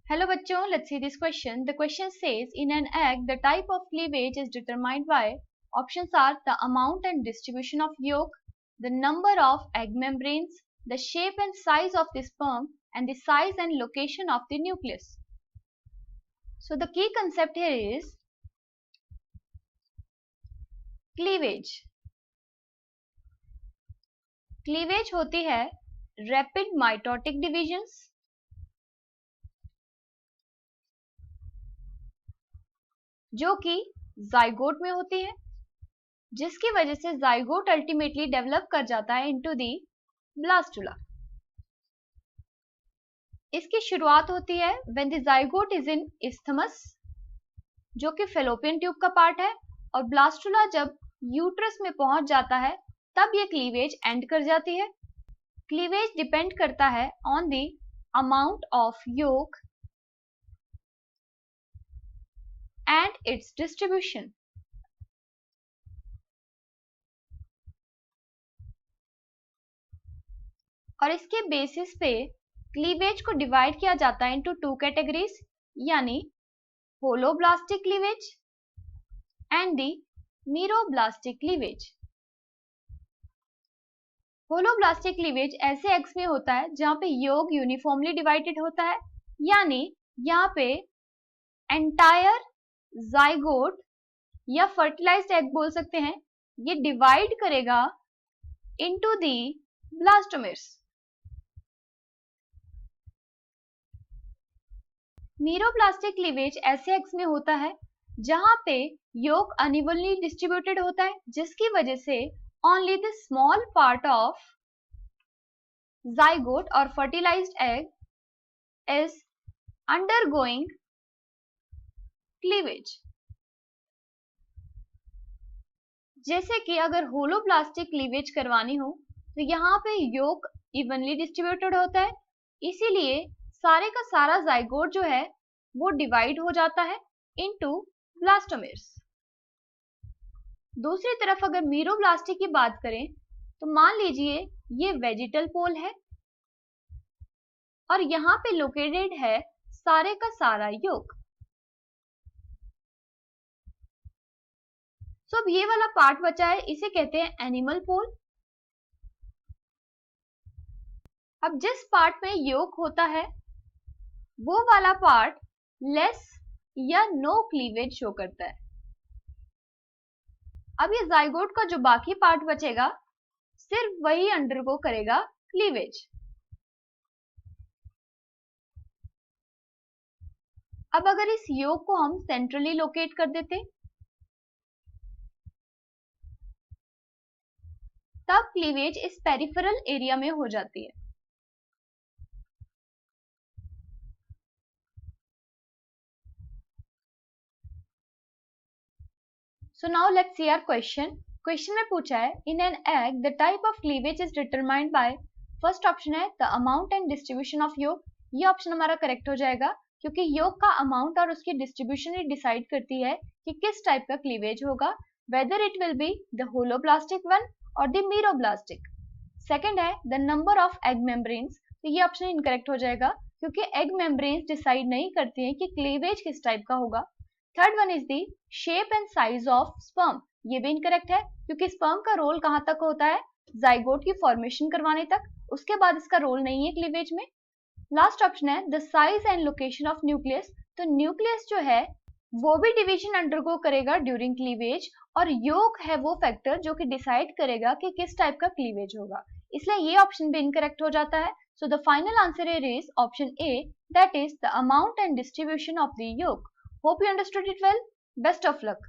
Hello बच्चों, let's see this question. The question says in an egg the type of cleavage is determined by options are the amount and distribution of yolk, the number of egg membranes, the shape and size of the sperm and the size and location of the nucleus. So the key concept here is cleavage. Cleavage होती है rapid mitotic divisions जो कि zygote में होती है, जिसकी वजह से जाइगोट अल्टीमेटली डेवलप कर जाता है इनटू दी ब्लास्टुला। इसकी शुरुआत होती है when the zygote is in isthmus जो कि फेलोपियन ट्यूब का पार्ट है, और ब्लास्टुला जब यूट्रस में पहुंच जाता है तब ये क्लीवेज एंड कर जाती है। क्लीवेज डिपेंड करता है on the amount of yolk and its distribution. और इसके बेसिस पे क्लीवेज को डिवाइड किया जाता है इनटू टू कैटेगरीज, यानी holoblastic cleavage and the meroblastic cleavage. Holoblastic cleavage ऐसे एग्स में होता है जहां पे योग यूनिफॉर्मली डिवाइडेड होता है, यानी यहाँ पे एंटायर जाइगोट या फर्टिलाइज्ड एग बोल सकते हैं, ये डिवाइड करेगा इनटू दी ब्लास्टोमेर्स। मीरोब्लास्टिक क्लीवेज ऐसे एग्स में होता है जहां पे योक अनइवनली डिस्ट्रीब्यूटेड होता है, जिसकी वजह से only the small part of zygote और fertilised egg is undergoing cleavage. जैसे कि अगर होलोब्लास्टिक क्लीवेज करवानी हो तो यहाँ पे योक इवनली डिस्ट्रीब्यूटेड होता है, इसीलिए सारे का सारा जाइगोट जो है वो डिवाइड हो जाता है इनटू ब्लास्टोमेर्स। दूसरी तरफ अगर मीरोब्लास्टिक की बात करें तो मान लीजिए ये वेजिटल पोल है और यहाँ पे लोकेटेड है सारे का सारा योक। तो अब ये वाला पार्ट बचा है, इसे कहते हैं एनिमल पोल। अब जिस पार्ट में योक होता है वो वाला पार्ट लेस या नो क्लीवेज शो करता है। अब ये जाइगोट का जो बाकी पार्ट बचेगा सिर्फ वही अंडरगो करेगा क्लीवेज। अब अगर इस योक को हम सेंट्रली लोकेट कर देते तब क्लीवेज इस पेरिफेरल एरिया में हो जाती है। So now let's see our question. Question में पूछा है in an egg the type of cleavage is determined by, first option है the amount and distribution of yolk. ये ऑप्शन हमारा करेक्ट हो जाएगा क्योंकि योक का अमाउंट और उसकी डिस्ट्रीब्यूशन ही डिसाइड करती है कि किस टाइप का क्लीवेज होगा, whether it will be the holoblastic one और द मीरोब्लास्टिक। सेकंड है the number of egg membranes, तो ये ऑप्शन इनकरेक्ट हो जाएगा क्योंकि एग मेम्ब्रेन्स डिसाइड नहीं करती हैं कि क्लीवेज किस टाइप का होगा। Third one is the shape and size of sperm, ये भी इनकरेक्ट है क्योंकि स्पर्म का रोल कहां तक होता है, जाइगोट की फॉर्मेशन करवाने तक, उसके बाद इसका रोल नहीं है क्लीवेज में। लास्ट ऑप्शन है the size and location of nucleus, तो न्यूक्लियस जो है वो भी डिवीजन अंडरगो करेगा ड्यूरिंग क्लीवेज, और योक है वो फैक्टर जो कि डिसाइड करेगा कि किस टाइप का क्लीवेज होगा, इसलिए ये ऑप्शन भी इनकरेक्ट हो जाता है। So the final answer here is option A, that is the amount and distribution of the yolk. Hope you understood it well. Best of luck.